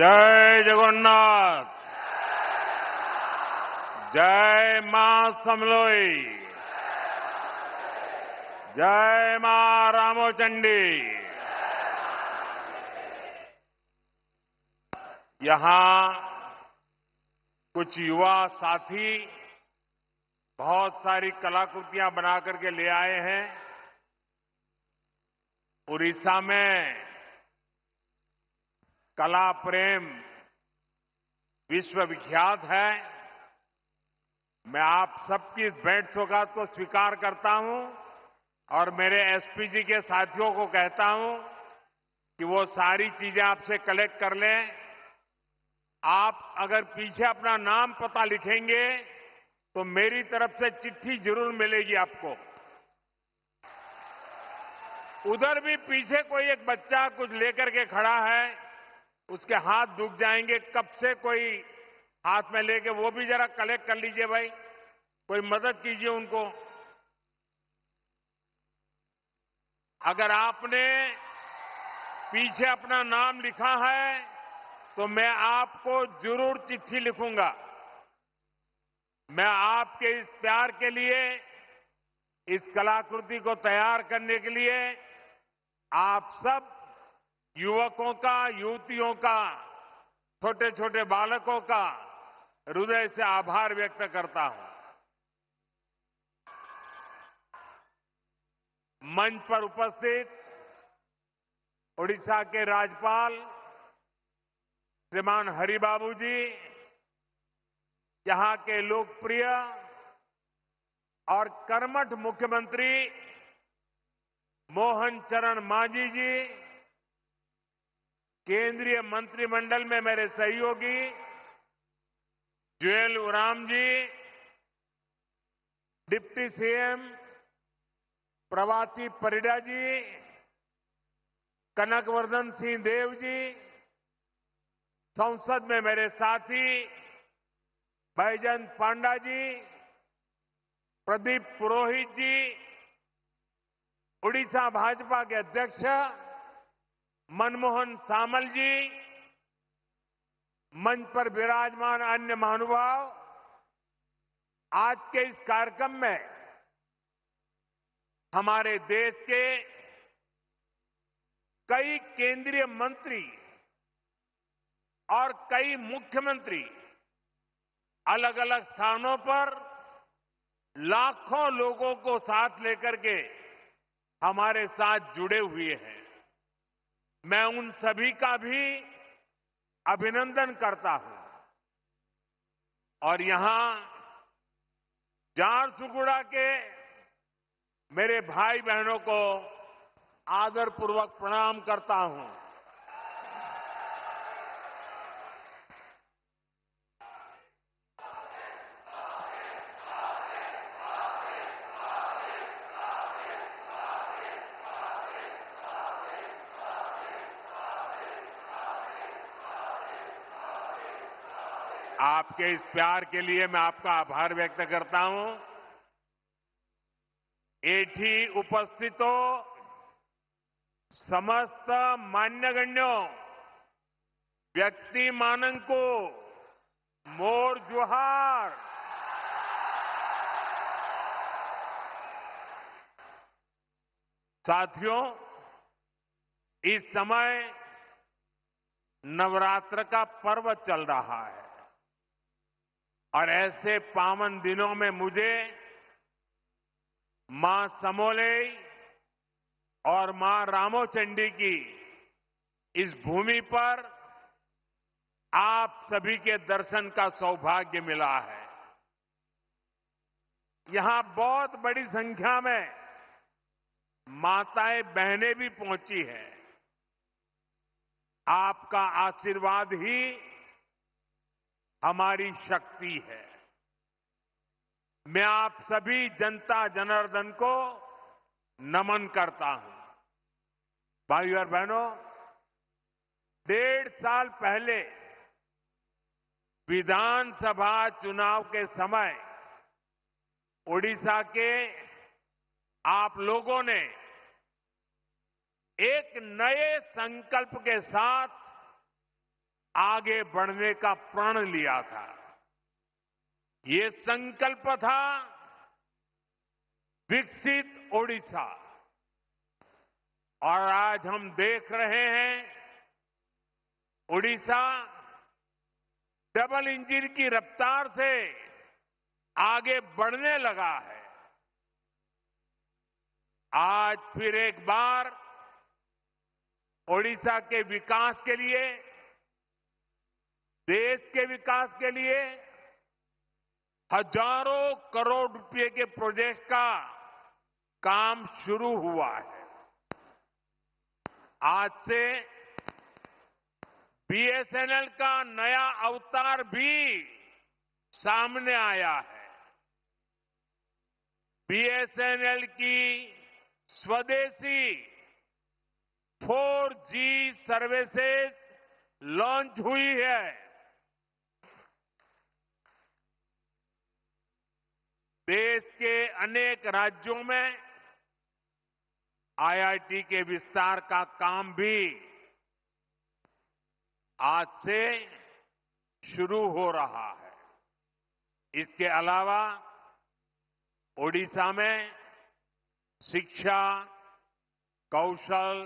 जय जगन्नाथ। जय मां समलोई। जय मां रामोचंडी। यहां कुछ युवा साथी बहुत सारी कलाकृतियां बना करके ले आए हैं। उड़ीसा में कला प्रेम विश्वविख्यात है। मैं आप सबकी इस भेंट सौगात को स्वीकार करता हूं और मेरे एसपीजी के साथियों को कहता हूं कि वो सारी चीजें आपसे कलेक्ट कर लें। आप अगर पीछे अपना नाम पता लिखेंगे तो मेरी तरफ से चिट्ठी जरूर मिलेगी आपको। उधर भी पीछे कोई एक बच्चा कुछ लेकर के खड़ा है, उसके हाथ दुख जाएंगे। कब से कोई हाथ में लेके वो भी जरा कलेक्ट कर लीजिए भाई, कोई मदद कीजिए उनको। अगर आपने पीछे अपना नाम लिखा है तो मैं आपको जरूर चिट्ठी लिखूंगा। मैं आपके इस प्यार के लिए, इस कलाकृति को तैयार करने के लिए आप सब युवकों का, युवतियों का, छोटे छोटे बालकों का हृदय से आभार व्यक्त करता हूं। मंच पर उपस्थित ओडिशा के राज्यपाल श्रीमान हरिबाबू जी, यहां के लोकप्रिय और कर्मठ मुख्यमंत्री मोहन चरण मांझी जी, केंद्रीय मंत्रिमंडल में मेरे सहयोगी जुएल ओराम जी, डिप्टी सीएम प्रभाती परिडा जी, कनकवर्धन सिंह देव जी, संसद में मेरे साथी बैजयंत पांडा जी, प्रदीप पुरोहित जी, उड़ीसा भाजपा के अध्यक्ष मनमोहन सामल जी, मंच पर विराजमान अन्य महानुभाव, आज के इस कार्यक्रम में हमारे देश के कई केंद्रीय मंत्री और कई मुख्यमंत्री अलग अलग स्थानों पर लाखों लोगों को साथ लेकर के हमारे साथ जुड़े हुए हैं। मैं उन सभी का भी अभिनंदन करता हूं और यहां झारसुगुड़ा के मेरे भाई बहनों को आदरपूर्वक प्रणाम करता हूं। आपके इस प्यार के लिए मैं आपका आभार व्यक्त करता हूं। एठी उपस्थितो समस्त मान्यगण्यों व्यक्ति मानंको मोर जुहार। साथियों, इस समय नवरात्र का पर्व चल रहा है और ऐसे पावन दिनों में मुझे मां समोलई और मां रामोचंडी की इस भूमि पर आप सभी के दर्शन का सौभाग्य मिला है। यहां बहुत बड़ी संख्या में माताएं बहनें भी पहुंची हैं। आपका आशीर्वाद ही हमारी शक्ति है। मैं आप सभी जनता जनार्दन को नमन करता हूं। भाइयों और बहनों, 1.5 साल पहले विधानसभा चुनाव के समय ओडिशा के आप लोगों ने एक नए संकल्प के साथ आगे बढ़ने का प्रण लिया था। ये संकल्प था विकसित ओडिशा। और आज हम देख रहे हैं ओडिशा डबल इंजन की रफ्तार से आगे बढ़ने लगा है। आज फिर एक बार ओडिशा के विकास के लिए, देश के विकास के लिए हजारों करोड़ रुपए के प्रोजेक्ट का काम शुरू हुआ है। आज से बीएसएनएल का नया अवतार भी सामने आया है। बीएसएनएल की स्वदेशी 4G सर्विसेज लॉन्च हुई है। देश के अनेक राज्यों में आईआईटी के विस्तार का काम भी आज से शुरू हो रहा है। इसके अलावा ओडिशा में शिक्षा, कौशल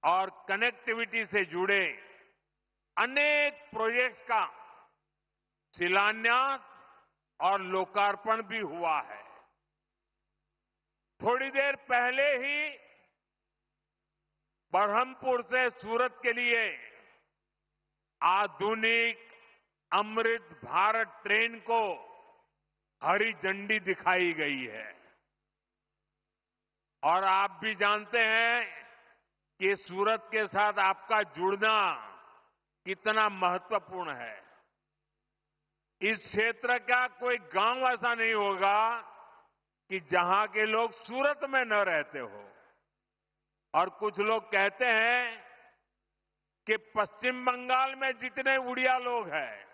और कनेक्टिविटी से जुड़े अनेक प्रोजेक्ट्स का शिलान्यास और लोकार्पण भी हुआ है। थोड़ी देर पहले ही बरहमपुर से सूरत के लिए आधुनिक अमृत भारत ट्रेन को हरी झंडी दिखाई गई है। और आप भी जानते हैं कि सूरत के साथ आपका जुड़ना कितना महत्वपूर्ण है। इस क्षेत्र का कोई गांव ऐसा नहीं होगा कि जहां के लोग सूरत में न रहते हो। और कुछ लोग कहते हैं कि पश्चिम बंगाल में जितने उड़िया लोग हैं,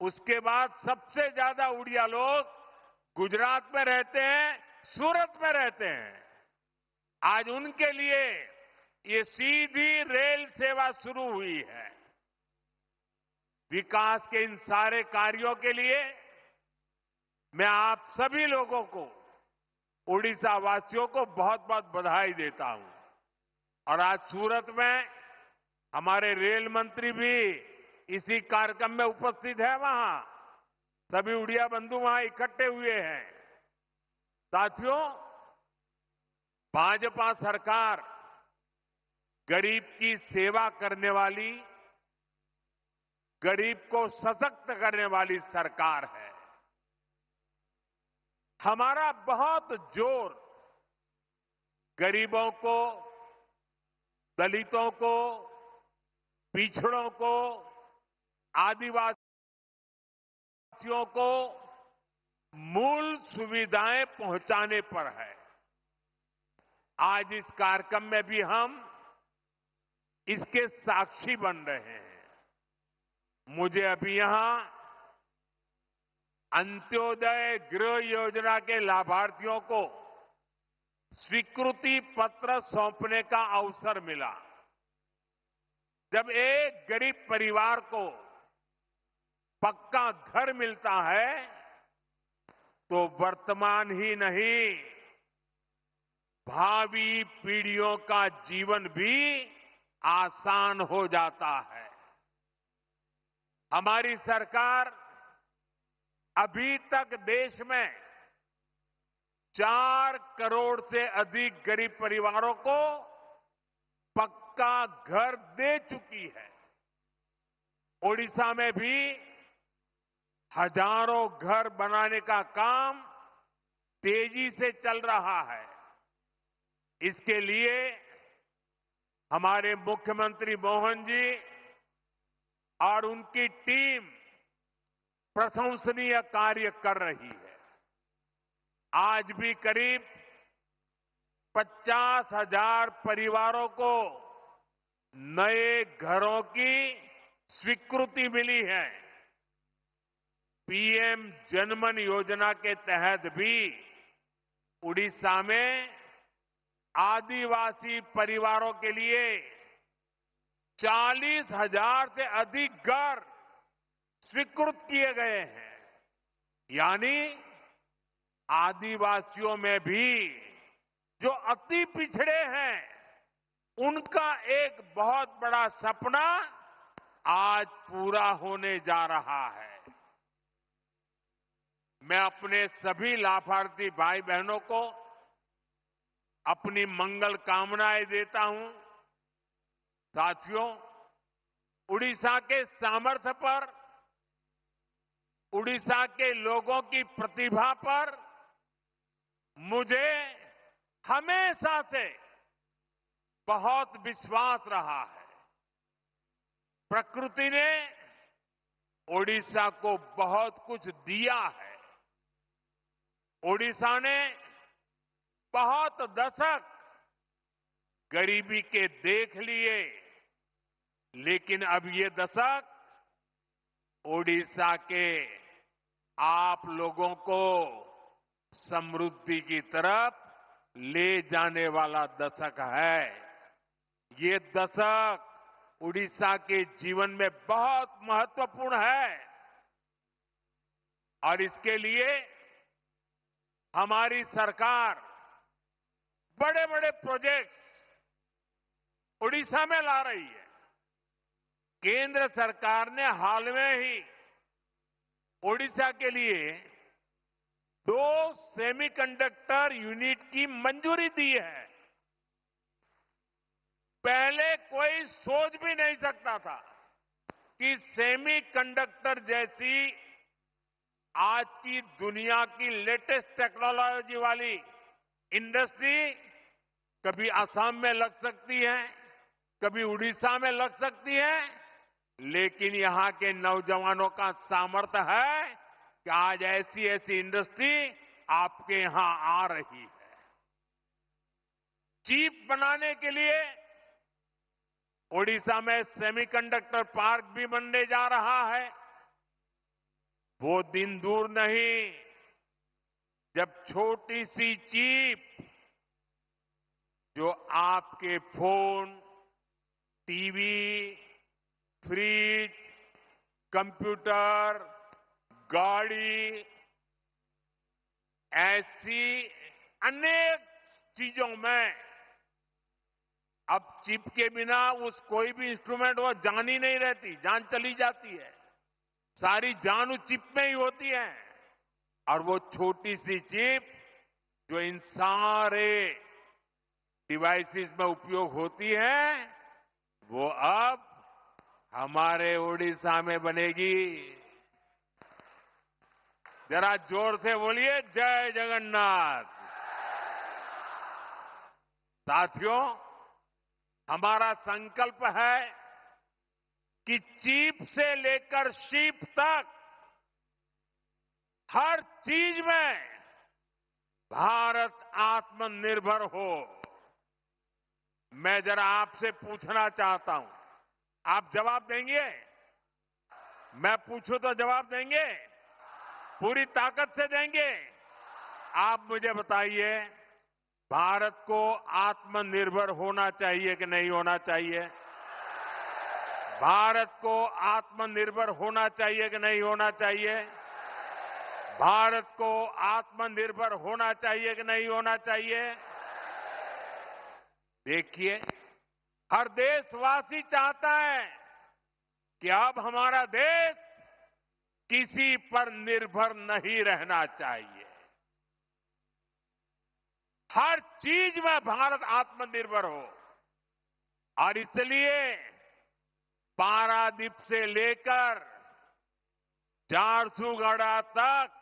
उसके बाद सबसे ज्यादा उड़िया लोग गुजरात में रहते हैं, सूरत में रहते हैं। आज उनके लिए ये सीधी रेल सेवा शुरू हुई है। विकास के इन सारे कार्यों के लिए मैं आप सभी लोगों को, ओडिशा वासियों को बहुत बहुत बधाई देता हूं। और आज सूरत में हमारे रेल मंत्री भी इसी कार्यक्रम में उपस्थित है। वहां सभी उड़िया बंधु वहां इकट्ठे हुए हैं। साथियों, भाजपा सरकार गरीब की सेवा करने वाली, गरीब को सशक्त करने वाली सरकार है। हमारा बहुत जोर गरीबों को, दलितों को, पिछड़ों को, आदिवासियों को मूल सुविधाएं पहुंचाने पर है। आज इस कार्यक्रम में भी हम इसके साक्षी बन रहे हैं। मुझे अभी यहां अंत्योदय गृह योजना के लाभार्थियों को स्वीकृति पत्र सौंपने का अवसर मिला। जब एक गरीब परिवार को पक्का घर मिलता है तो वर्तमान ही नहीं, भावी पीढ़ियों का जीवन भी आसान हो जाता है। हमारी सरकार अभी तक देश में 4 करोड़ से अधिक गरीब परिवारों को पक्का घर दे चुकी है। ओडिशा में भी हजारों घर बनाने का काम तेजी से चल रहा है। इसके लिए हमारे मुख्यमंत्री मोहन जी और उनकी टीम प्रशंसनीय कार्य कर रही है। आज भी करीब 50,000 परिवारों को नए घरों की स्वीकृति मिली है। पीएम जनमन योजना के तहत भी उड़ीसा में आदिवासी परिवारों के लिए 40,000 से अधिक घर स्वीकृत किए गए हैं। यानी आदिवासियों में भी जो अति पिछड़े हैं, उनका एक बहुत बड़ा सपना आज पूरा होने जा रहा है। मैं अपने सभी लाभार्थी भाई बहनों को अपनी मंगल कामनाएं देता हूं। साथियों, उड़ीसा के सामर्थ्य पर, उड़ीसा के लोगों की प्रतिभा पर मुझे हमेशा से बहुत विश्वास रहा है। प्रकृति ने ओडिशा को बहुत कुछ दिया है। ओडिशा ने बहुत दशक गरीबी के देख लिए, लेकिन अब ये दशक ओडिशा के आप लोगों को समृद्धि की तरफ ले जाने वाला दशक है। ये दशक उड़ीसा के जीवन में बहुत महत्वपूर्ण है और इसके लिए हमारी सरकार बड़े बड़े प्रोजेक्ट्स उड़ीसा में ला रही है। केंद्र सरकार ने हाल में ही ओडिशा के लिए 2 सेमीकंडक्टर यूनिट की मंजूरी दी है। पहले कोई सोच भी नहीं सकता था कि सेमीकंडक्टर जैसी आज की दुनिया की लेटेस्ट टेक्नोलॉजी वाली इंडस्ट्री कभी असम में लग सकती है, कभी उड़ीसा में लग सकती है, लेकिन यहां के नौजवानों का सामर्थ्य है कि आज ऐसी ऐसी इंडस्ट्री आपके यहां आ रही है। चिप बनाने के लिए ओडिशा में सेमीकंडक्टर पार्क भी बनने जा रहा है। वो दिन दूर नहीं जब छोटी सी चिप जो आपके फोन, टीवी, फ्रिज, कंप्यूटर, गाड़ी, ऐसी अनेक चीजों में अब चिप के बिना उस कोई भी इंस्ट्रूमेंट वो जान ही नहीं रहती, जान चली जाती है। सारी जान उस चिप में ही होती है। और वो छोटी सी चिप जो इन सारे डिवाइसेस में उपयोग होती है, वो अब हमारे ओडिशा में बनेगी। जरा जोर से बोलिए, जय जगन्नाथ। साथियों, हमारा संकल्प है कि चिप से लेकर शिप तक हर चीज में भारत आत्मनिर्भर हो। मैं जरा आपसे पूछना चाहता हूं, आप जवाब देंगे? मैं पूछूं तो जवाब देंगे? पूरी ताकत से देंगे? आप मुझे बताइए, भारत को आत्मनिर्भर होना चाहिए कि नहीं होना चाहिए? भारत को आत्मनिर्भर होना चाहिए कि नहीं होना चाहिए? भारत को आत्मनिर्भर होना चाहिए कि नहीं होना चाहिए? देखिए, हर देशवासी चाहता है कि अब हमारा देश किसी पर निर्भर नहीं रहना चाहिए। हर चीज में भारत आत्मनिर्भर हो। और इसलिए पारादीप से लेकर झारसुगुड़ा तक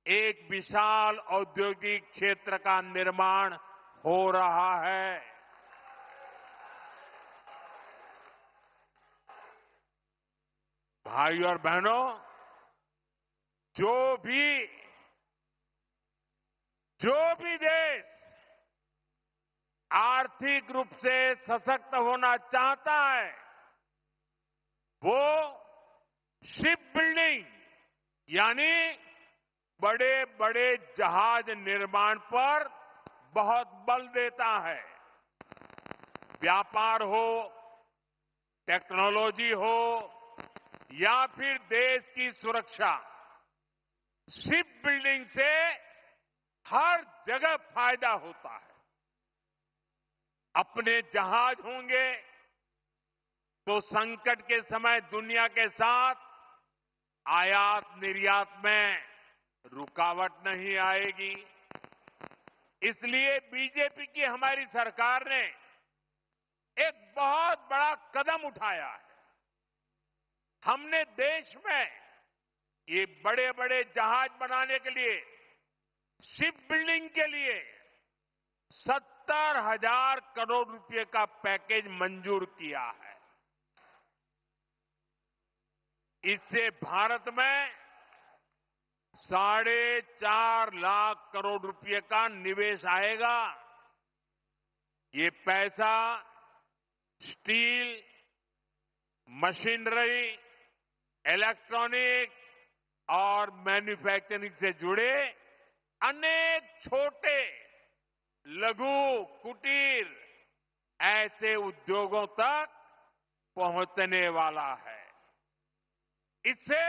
एक विशाल औद्योगिक क्षेत्र का निर्माण हो रहा है। भाई और बहनों, जो भी देश आर्थिक रूप से सशक्त होना चाहता है, वो शिप बिल्डिंग यानी बड़े बड़े जहाज निर्माण पर बहुत बल देता है। व्यापार हो, टेक्नोलॉजी हो या फिर देश की सुरक्षा, शिप बिल्डिंग से हर जगह फायदा होता है। अपने जहाज होंगे तो संकट के समय दुनिया के साथ आयात निर्यात में रुकावट नहीं आएगी। इसलिए बीजेपी की हमारी सरकार ने एक बहुत बड़ा कदम उठाया है। हमने देश में ये बड़े बड़े जहाज बनाने के लिए, शिप बिल्डिंग के लिए 70,000 करोड़ रुपए का पैकेज मंजूर किया है। इससे भारत में 4.5 लाख करोड़ रुपए का निवेश आएगा। ये पैसा स्टील, मशीनरी, इलेक्ट्रॉनिक्स और मैन्युफैक्चरिंग से जुड़े अनेक छोटे, लघु, कुटीर ऐसे उद्योगों तक पहुंचने वाला है। इससे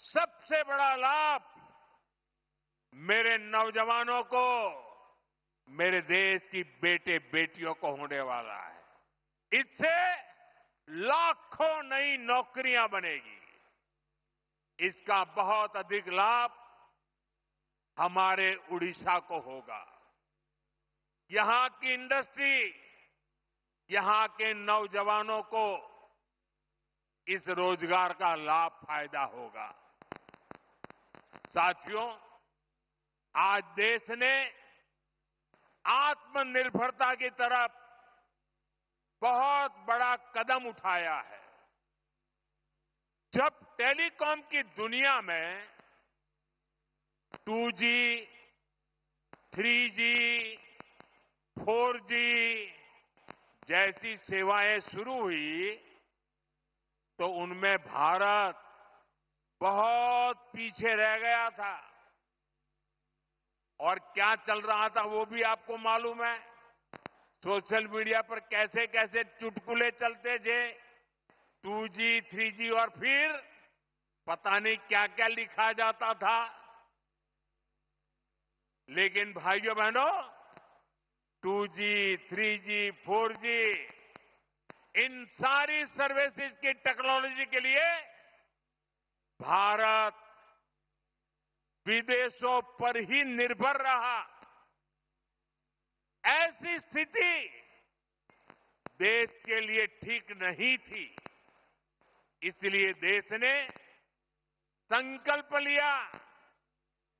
सबसे बड़ा लाभ मेरे नौजवानों को, मेरे देश की बेटे बेटियों को होने वाला है। इससे लाखों नई नौकरियां बनेगी। इसका बहुत अधिक लाभ हमारे उड़ीसा को होगा। यहां की इंडस्ट्री, यहां के नौजवानों को इस रोजगार का लाभ फायदा होगा। साथियों, आज देश ने आत्मनिर्भरता की तरफ बहुत बड़ा कदम उठाया है। जब टेलीकॉम की दुनिया में 2G, 3G, 4G जैसी सेवाएं शुरू हुई तो उनमें भारत बहुत पीछे रह गया था। और क्या चल रहा था वो भी आपको मालूम है। सोशल मीडिया पर कैसे कैसे चुटकुले चलते थे, 2G, 3G और फिर पता नहीं क्या क्या लिखा जाता था। लेकिन भाइयों बहनों, 2G, 3G, 4G इन सारी सर्विसेज की टेक्नोलॉजी के लिए भारत विदेशों पर ही निर्भर रहा। ऐसी स्थिति देश के लिए ठीक नहीं थी। इसलिए देश ने संकल्प लिया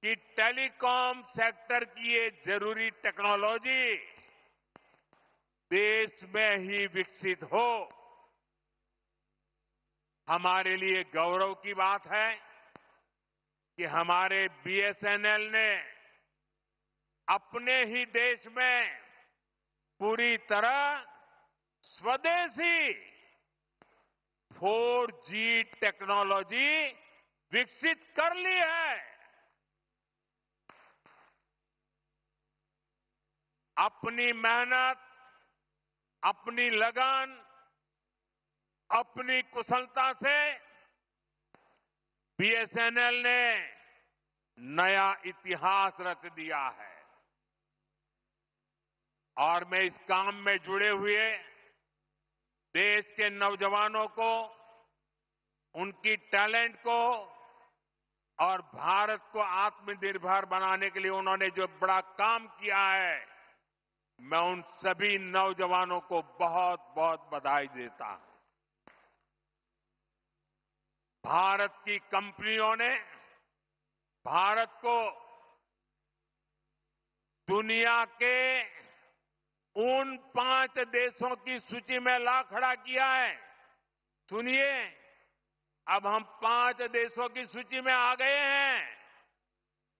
कि टेलीकॉम सेक्टर की ये जरूरी टेक्नोलॉजी देश में ही विकसित हो। हमारे लिए गौरव की बात है कि हमारे बीएसएनएल ने अपने ही देश में पूरी तरह स्वदेशी 4G टेक्नोलॉजी विकसित कर ली है। अपनी मेहनत, अपनी लगन, अपनी कुशलता से बीएसएनएल ने नया इतिहास रच दिया है। और मैं इस काम में जुड़े हुए देश के नौजवानों को, उनकी टैलेंट को और भारत को आत्मनिर्भर बनाने के लिए उन्होंने जो बड़ा काम किया है, मैं उन सभी नौजवानों को बहुत बहुत बधाई देता हूं। भारत की कंपनियों ने भारत को दुनिया के उन 5 देशों की सूची में ला खड़ा किया है। सुनिए, अब हम 5 देशों की सूची में आ गए हैं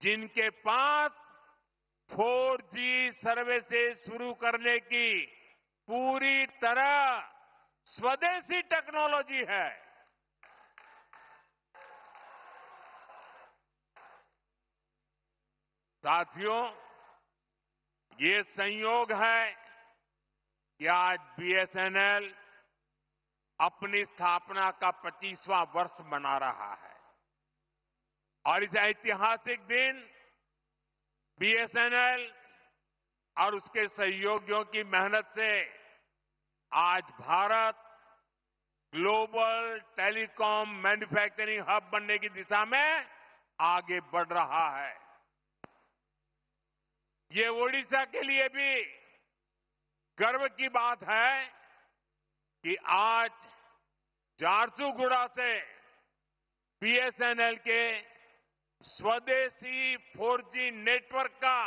जिनके पास 4G सर्विसेज शुरू करने की पूरी तरह स्वदेशी टेक्नोलॉजी है। साथियों, ये संयोग है कि आज बीएसएनएल अपनी स्थापना का 25वां वर्ष मना रहा है और इस ऐतिहासिक दिन बीएसएनएल और उसके सहयोगियों की मेहनत से आज Bharat global telecom manufacturing hub बनने की दिशा में आगे बढ़ रहा है। ये ओडिशा के लिए भी गर्व की बात है कि आज झारसुगुड़ा से बीएसएनएल के स्वदेशी 4G नेटवर्क का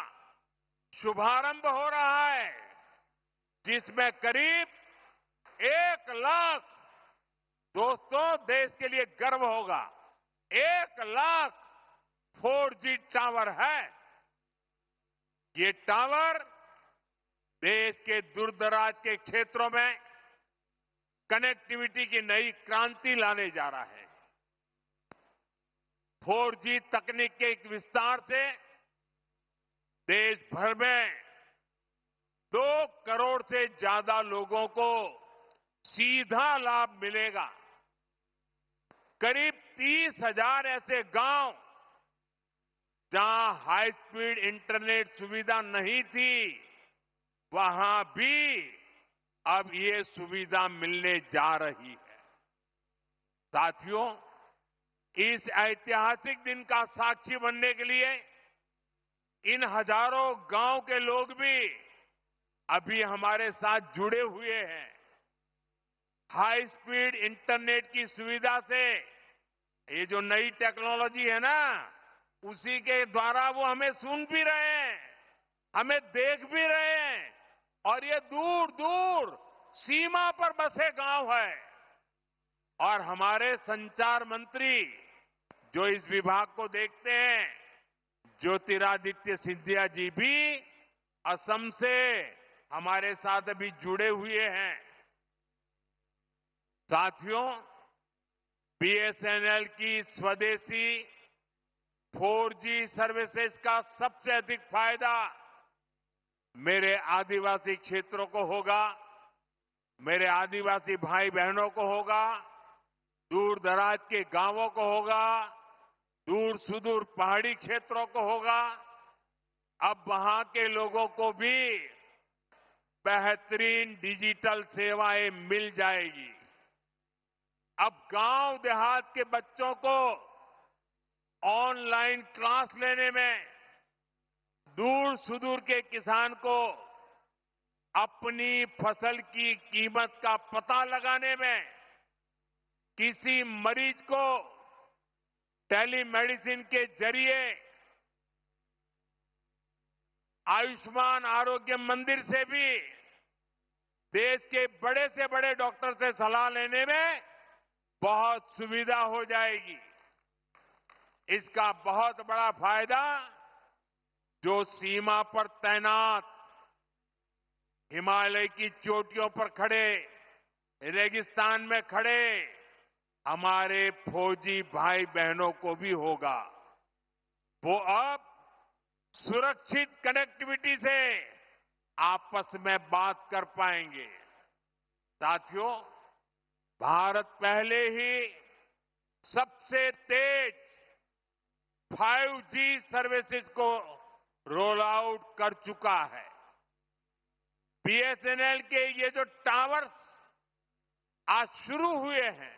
शुभारंभ हो रहा है, जिसमें करीब 1 लाख, दोस्तों देश के लिए गर्व होगा, 1 लाख 4G टावर है। ये टावर देश के दूरदराज के क्षेत्रों में कनेक्टिविटी की नई क्रांति लाने जा रहा है। 4G तकनीक के एक विस्तार से देश भर में 2 करोड़ से ज्यादा लोगों को सीधा लाभ मिलेगा। करीब 30,000 ऐसे गांव जहां हाई स्पीड इंटरनेट सुविधा नहीं थी, वहां भी अब ये सुविधा मिलने जा रही है। साथियों, इस ऐतिहासिक दिन का साक्षी बनने के लिए इन हजारों गांव के लोग भी अभी हमारे साथ जुड़े हुए हैं। हाई स्पीड इंटरनेट की सुविधा से ये जो नई टेक्नोलॉजी है ना, उसी के द्वारा वो हमें सुन भी रहे हैं, हमें देख भी रहे हैं और ये दूर दूर सीमा पर बसे गांव है। और हमारे संचार मंत्री जो इस विभाग को देखते हैं, ज्योतिरादित्य सिंधिया जी भी असम से हमारे साथ अभी जुड़े हुए हैं। साथियों, बीएसएनएल की स्वदेशी 4G सर्विसेज का सबसे अधिक फायदा मेरे आदिवासी क्षेत्रों को होगा, मेरे आदिवासी भाई बहनों को होगा, दूर दराज के गांवों को होगा, दूर सुदूर पहाड़ी क्षेत्रों को होगा। अब वहां के लोगों को भी बेहतरीन डिजिटल सेवाएं मिल जाएगी। अब गांव देहात के बच्चों को ऑनलाइन क्लास लेने में, दूर सुदूर के किसान को अपनी फसल की कीमत का पता लगाने में, किसी मरीज को टेलीमेडिसिन के जरिए आयुष्मान आरोग्य मंदिर से भी देश के बड़े से बड़े डॉक्टर से सलाह लेने में बहुत सुविधा हो जाएगी। इसका बहुत बड़ा फायदा जो सीमा पर तैनात, हिमालय की चोटियों पर खड़े, रेगिस्तान में खड़े हमारे फौजी भाई बहनों को भी होगा। वो अब सुरक्षित कनेक्टिविटी से आपस में बात कर पाएंगे। साथियों, भारत पहले ही सबसे तेज 5G सर्विसेज को रोल आउट कर चुका है। बीएसएनएल के ये जो टावर्स आज शुरू हुए हैं,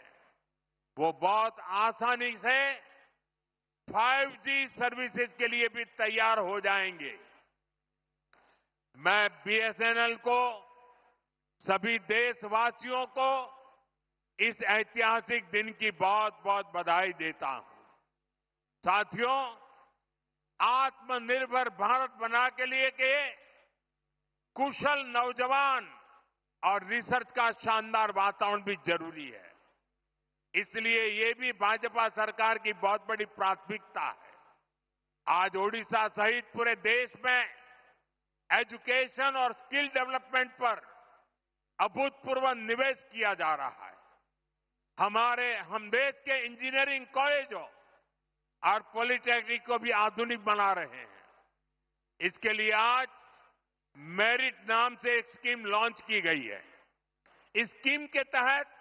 वो बहुत आसानी से 5G सर्विसेज के लिए भी तैयार हो जाएंगे। मैं बीएसएनएल को, सभी देशवासियों को इस ऐतिहासिक दिन की बहुत बहुत बधाई देता हूं। साथियों, आत्मनिर्भर भारत बना के लिए के कुशल नौजवान और रिसर्च का शानदार वातावरण भी जरूरी है। इसलिए ये भी भाजपा सरकार की बहुत बड़ी प्राथमिकता है। आज ओडिशा सहित पूरे देश में एजुकेशन और स्किल डेवलपमेंट पर अभूतपूर्व निवेश किया जा रहा है। हम देश के इंजीनियरिंग कॉलेजों और पॉलिटेक्निक को भी आधुनिक बना रहे हैं। इसके लिए आज मेरिट नाम से एक स्कीम लॉन्च की गई है। इस स्कीम के तहत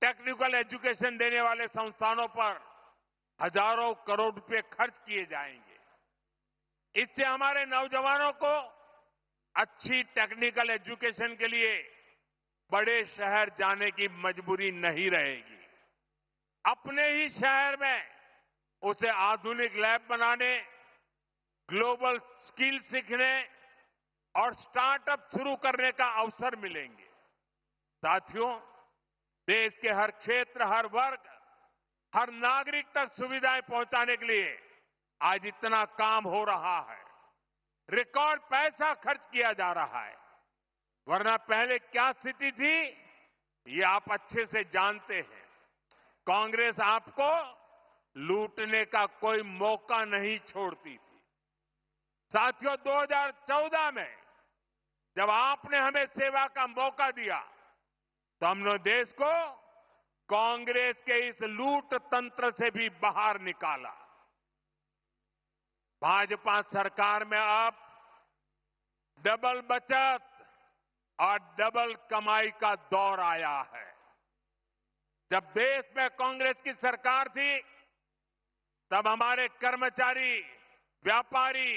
टेक्निकल एजुकेशन देने वाले संस्थानों पर हजारों करोड़ रुपए खर्च किए जाएंगे। इससे हमारे नौजवानों को अच्छी टेक्निकल एजुकेशन के लिए बड़े शहर जाने की मजबूरी नहीं रहेगी। अपने ही शहर में उसे आधुनिक लैब बनाने, ग्लोबल स्किल सीखने और स्टार्टअप शुरू करने का अवसर मिलेंगे। साथियों, देश के हर क्षेत्र, हर वर्ग, हर नागरिक तक सुविधाएं पहुंचाने के लिए आज इतना काम हो रहा है। रिकॉर्ड पैसा खर्च किया जा रहा है। वरना पहले क्या स्थिति थी, ये आप अच्छे से जानते हैं। कांग्रेस आपको लूटने का कोई मौका नहीं छोड़ती थी। साथियों, 2014 में जब आपने हमें सेवा का मौका दिया तो हमने देश को कांग्रेस के इस लूट तंत्र से भी बाहर निकाला। भाजपा सरकार में अब डबल बचत और डबल कमाई का दौर आया है। जब देश में कांग्रेस की सरकार थी, तब हमारे कर्मचारी, व्यापारी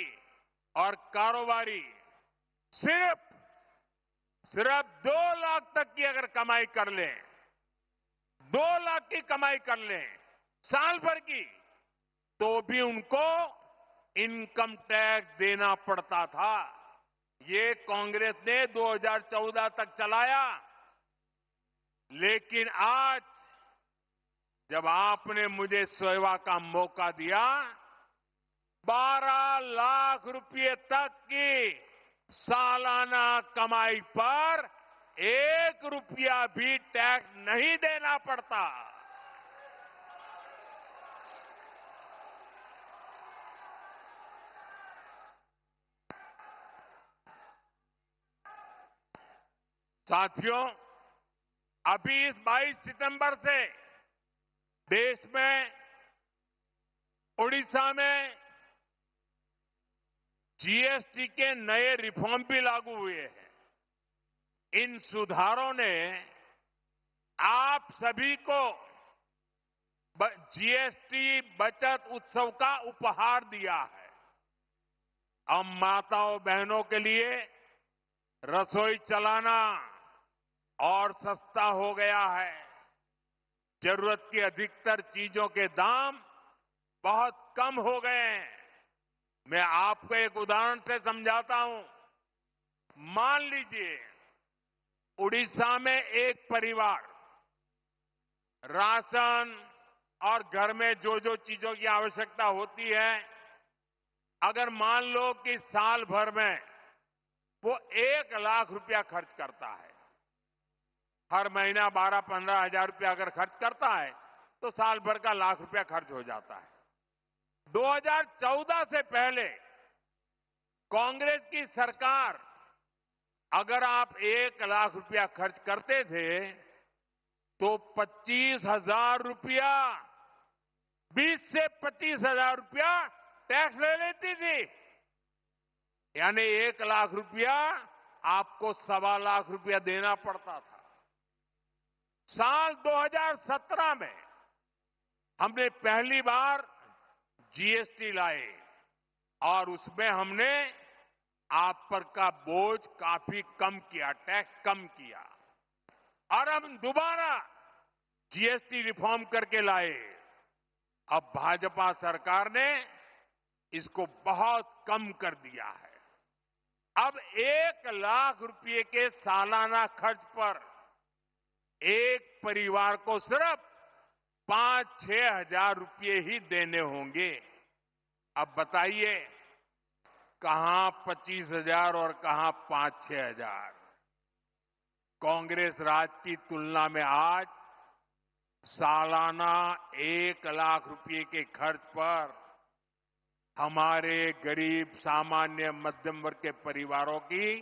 और कारोबारी सिर्फ 2 लाख तक की अगर कमाई कर लें, 2 लाख की कमाई कर लें साल भर की, तो भी उनको इनकम टैक्स देना पड़ता था। ये कांग्रेस ने 2014 तक चलाया। लेकिन आज जब आपने मुझे सेवा का मौका दिया, 12 लाख रुपए तक की सालाना कमाई पर 1 रुपया भी टैक्स नहीं देना पड़ता। साथियों, अभी इस 22 सितंबर से देश में, उड़ीसा में जीएसटी के नए रिफॉर्म भी लागू हुए हैं। इन सुधारों ने आप सभी को जीएसटी बचत उत्सव का उपहार दिया है। अब माताओं बहनों के लिए रसोई चलाना और सस्ता हो गया है। जरूरत की अधिकतर चीजों के दाम बहुत कम हो गए हैं। मैं आपको एक उदाहरण से समझाता हूं। मान लीजिए, उड़ीसा में एक परिवार राशन और घर में जो जो चीजों की आवश्यकता होती है, अगर मान लो कि साल भर में वो 1 लाख रुपया खर्च करता है, हर महीना 12-15 हजार रुपया अगर खर्च करता है, तो साल भर का लाख रुपया खर्च हो जाता है। 2014 से पहले कांग्रेस की सरकार, अगर आप 1 लाख रुपया खर्च करते थे तो 25,000 रुपया, 20 से 25,000 रुपया टैक्स ले लेती थी। यानी 1 लाख रुपया आपको 1.25 लाख रुपया देना पड़ता था। साल 2017 में हमने पहली बार जीएसटी लाए और उसमें हमने आप पर का बोझ काफी कम किया, टैक्स कम किया। और हम दोबारा जीएसटी रिफॉर्म करके लाए। अब भाजपा सरकार ने इसको बहुत कम कर दिया है। अब 1 लाख रुपए के सालाना खर्च पर एक परिवार को सिर्फ 5-6 हजार रुपये ही देने होंगे। अब बताइए, कहां 25,000 और कहां 5-6 हजार। कांग्रेस राज की तुलना में आज सालाना 1 लाख रुपए के खर्च पर हमारे गरीब, सामान्य, मध्यम वर्ग के परिवारों की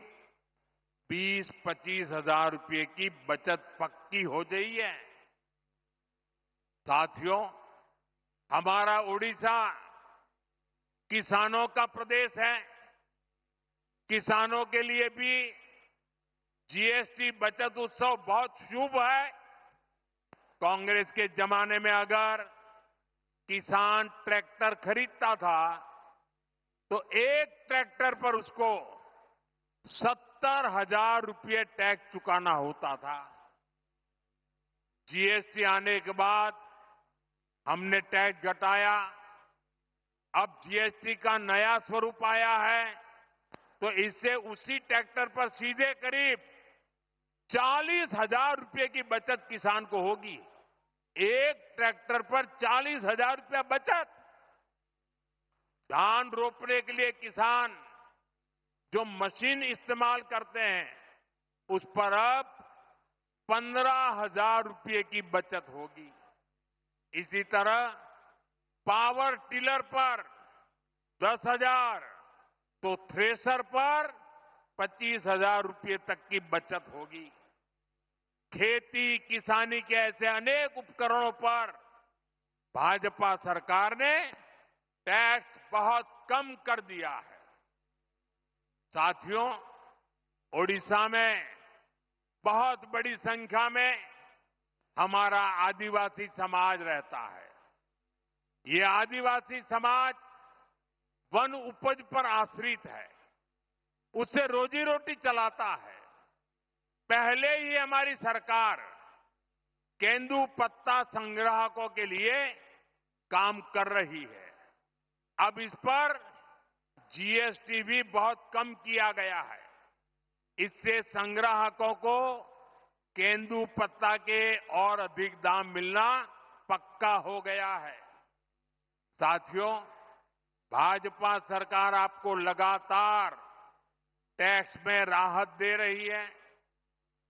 20-25 हजार रुपए की बचत पक्की हो गई है। साथियों, हमारा उड़ीसा किसानों का प्रदेश है। किसानों के लिए भी जीएसटी बचत उत्सव बहुत शुभ है। कांग्रेस के जमाने में अगर किसान ट्रैक्टर खरीदता था तो एक ट्रैक्टर पर उसको 70,000 रुपये टैक्स चुकाना होता था। जीएसटी आने के बाद हमने टैक्स घटाया। अब जीएसटी का नया स्वरूप आया है तो इससे उसी ट्रैक्टर पर सीधे करीब 40,000 रुपये की बचत किसान को होगी। एक ट्रैक्टर पर 40,000 रुपया बचत। धान रोपने के लिए किसान जो मशीन इस्तेमाल करते हैं उस पर अब 15,000 रुपये की बचत होगी। इसी तरह पावर टिलर पर 10,000 तो थ्रेशर पर 25,000 रुपये तक की बचत होगी। खेती किसानी के ऐसे अनेक उपकरणों पर भाजपा सरकार ने टैक्स बहुत कम कर दिया है। साथियों, ओडिशा में बहुत बड़ी संख्या में हमारा आदिवासी समाज रहता है। ये आदिवासी समाज वन उपज पर आश्रित है, उससे रोजी रोटी चलाता है। पहले ही हमारी सरकार केंदू पत्ता संग्राहकों के लिए काम कर रही है। अब इस पर जीएसटी भी बहुत कम किया गया है। इससे संग्राहकों को केंदू पत्ता के और अधिक दाम मिलना पक्का हो गया है। साथियों, भाजपा सरकार आपको लगातार टैक्स में राहत दे रही है,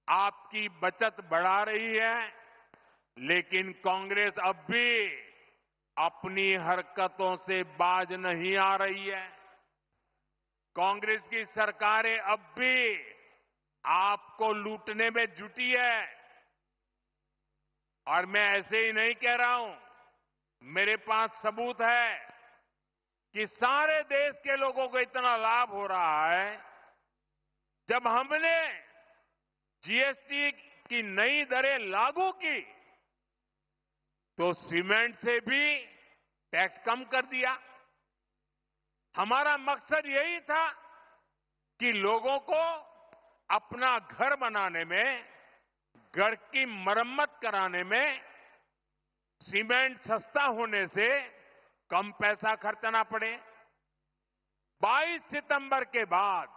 आपकी बचत बढ़ा रही है, लेकिन कांग्रेस अब भी अपनी हरकतों से बाज नहीं आ रही है। कांग्रेस की सरकारें अब भी आपको लूटने में जुटी है। और मैं ऐसे ही नहीं कह रहा हूं, मेरे पास सबूत है कि सारे देश के लोगों को इतना लाभ हो रहा है। जब हमने जीएसटी की नई दरें लागू की तो सीमेंट से भी टैक्स कम कर दिया। हमारा मकसद यही था कि लोगों को अपना घर बनाने में, घर की मरम्मत कराने में सीमेंट सस्ता होने से कम पैसा खर्चना पड़े। 22 सितंबर के बाद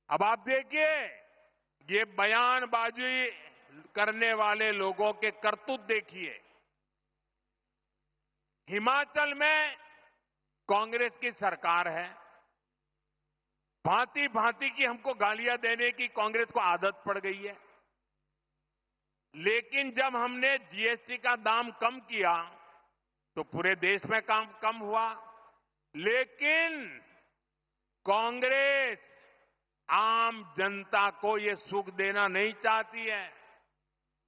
अब आप देखिए, ये बयानबाजी करने वाले लोगों के करतूत देखिए। हिमाचल में कांग्रेस की सरकार है, भांति भांति की हमको गालियां देने की कांग्रेस को आदत पड़ गई है। लेकिन जब हमने जीएसटी का दाम कम किया तो पूरे देश में काम कम हुआ। लेकिन कांग्रेस आम जनता को ये सुख देना नहीं चाहती है।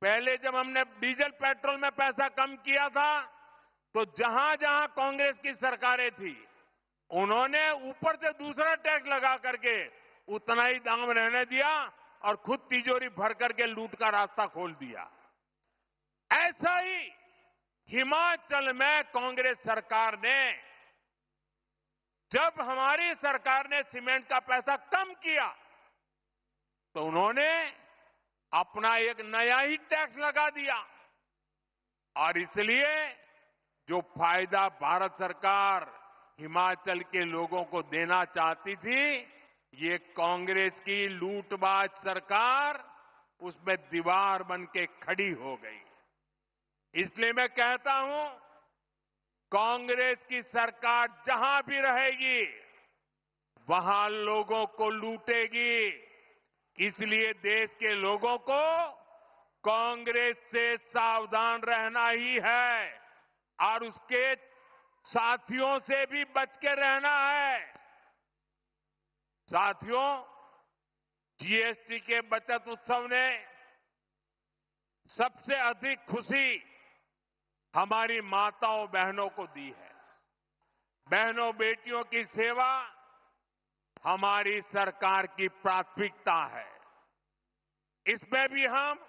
पहले जब हमने डीजल पेट्रोल में पैसा कम किया था तो जहां जहां कांग्रेस की सरकारें थी उन्होंने ऊपर से दूसरा टैक्स लगा करके उतना ही दाम रहने दिया और खुद तिजोरी भर करके लूट का रास्ता खोल दिया। ऐसा ही हिमाचल में कांग्रेस सरकार ने, जब हमारी सरकार ने सीमेंट का पैसा कम किया तो उन्होंने अपना एक नया ही टैक्स लगा दिया। और इसलिए जो फायदा भारत सरकार हिमाचल के लोगों को देना चाहती थी, ये कांग्रेस की लूटबाज सरकार उसमें दीवार बन के खड़ी हो गई। इसलिए मैं कहता हूं, कांग्रेस की सरकार जहां भी रहेगी वहां लोगों को लूटेगी। इसलिए देश के लोगों को कांग्रेस से सावधान रहना ही है और उसके साथियों से भी बच के रहना है। साथियों, जीएसटी के बचत उत्सव ने सबसे अधिक खुशी हमारी माताओं बहनों को दी है। बहनों बेटियों की सेवा हमारी सरकार की प्राथमिकता है। इसमें भी हम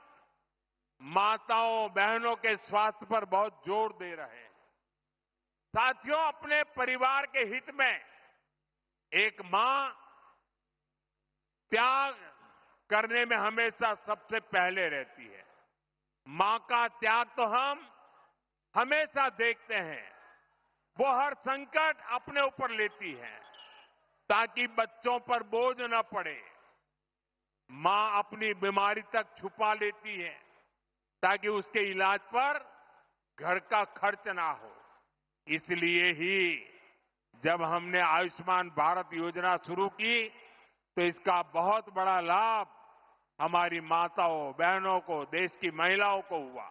माताओं बहनों के स्वास्थ्य पर बहुत जोर दे रहे हैं। साथियों, अपने परिवार के हित में एक मां त्याग करने में हमेशा सबसे पहले रहती है। मां का त्याग तो हम हमेशा देखते हैं। वो हर संकट अपने ऊपर लेती है ताकि बच्चों पर बोझ न पड़े। मां अपनी बीमारी तक छुपा लेती है ताकि उसके इलाज पर घर का खर्च ना हो। इसलिए ही जब हमने आयुष्मान भारत योजना शुरू की तो इसका बहुत बड़ा लाभ हमारी माताओं बहनों को, देश की महिलाओं को हुआ।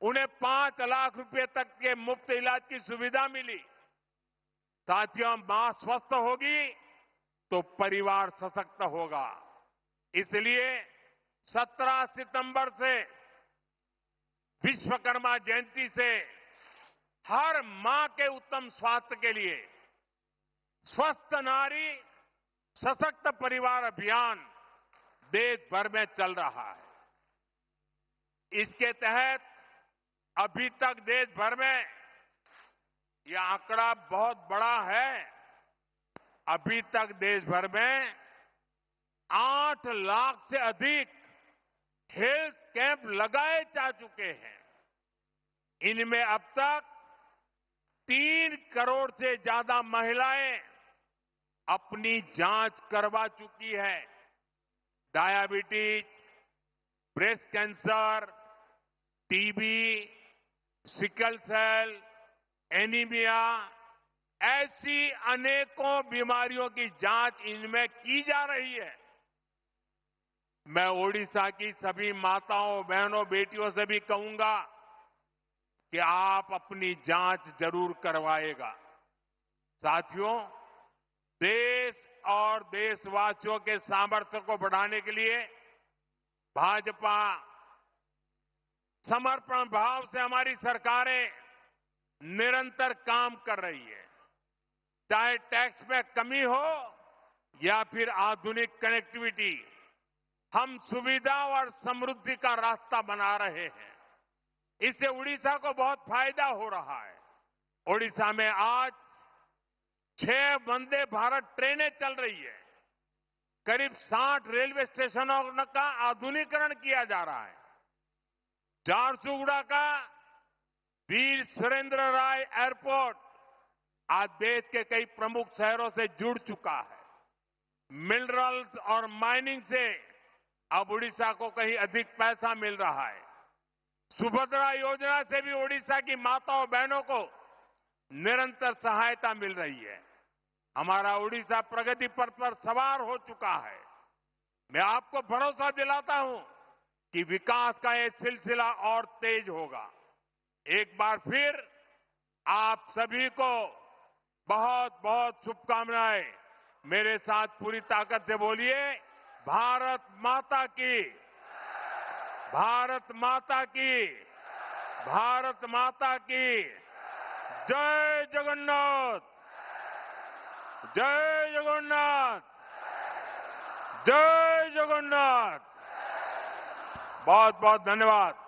उन्हें 5 लाख रुपए तक के मुफ्त इलाज की सुविधा मिली। साथियों, मां स्वस्थ होगी तो परिवार सशक्त होगा। इसलिए 17 सितंबर से विश्वकर्मा जयंती से हर मां के उत्तम स्वास्थ्य के लिए स्वस्थ नारी सशक्त परिवार अभियान देश भर में चल रहा है। इसके तहत अभी तक देश भर में यह आंकड़ा बहुत बड़ा है। अभी तक देश भर में 8 लाख से अधिक हेल्थ कैंप लगाए जा चुके हैं। इनमें अब तक 3 करोड़ से ज्यादा महिलाएं अपनी जांच करवा चुकी है। Diabetes, breast cancer, TB, sickle cell, anaemia, ऐसी अनेकों बीमारियों की जांच इनमें की जा रही है। मैं ओडिशा की सभी माताओं बहनों बेटियों से भी कहूंगा कि आप अपनी जांच जरूर करवाएगा। साथियों, देश और देशवासियों के सामर्थ्य को बढ़ाने के लिए भाजपा समर्पण भाव से हमारी सरकारें निरंतर काम कर रही है। चाहे टैक्स में कमी हो या फिर आधुनिक कनेक्टिविटी, हम सुविधा और समृद्धि का रास्ता बना रहे हैं। इससे उड़ीसा को बहुत फायदा हो रहा है। उड़ीसा में आज 6 वंदे भारत ट्रेनें चल रही है। करीब 60 रेलवे स्टेशनों का आधुनिकीकरण किया जा रहा है। झारसुगुड़ा का वीर सुरेंद्र राय एयरपोर्ट आज देश के कई प्रमुख शहरों से जुड़ चुका है। मिनरल्स और माइनिंग से अब उड़ीसा को कहीं अधिक पैसा मिल रहा है। सुभद्रा योजना से भी उड़ीसा की माताओं बहनों को निरंतर सहायता मिल रही है। हमारा उड़ीसा प्रगति पथ पर सवार हो चुका है। मैं आपको भरोसा दिलाता हूं कि विकास का ये सिलसिला और तेज होगा। एक बार फिर आप सभी को बहुत बहुत शुभकामनाएं। मेरे साथ पूरी ताकत से बोलिए, भारत माता की, भारत माता की, भारत माता की। जय जगन्नाथ, जय जगन्नाथ, जय जगन्नाथ। बहुत बहुत धन्यवाद।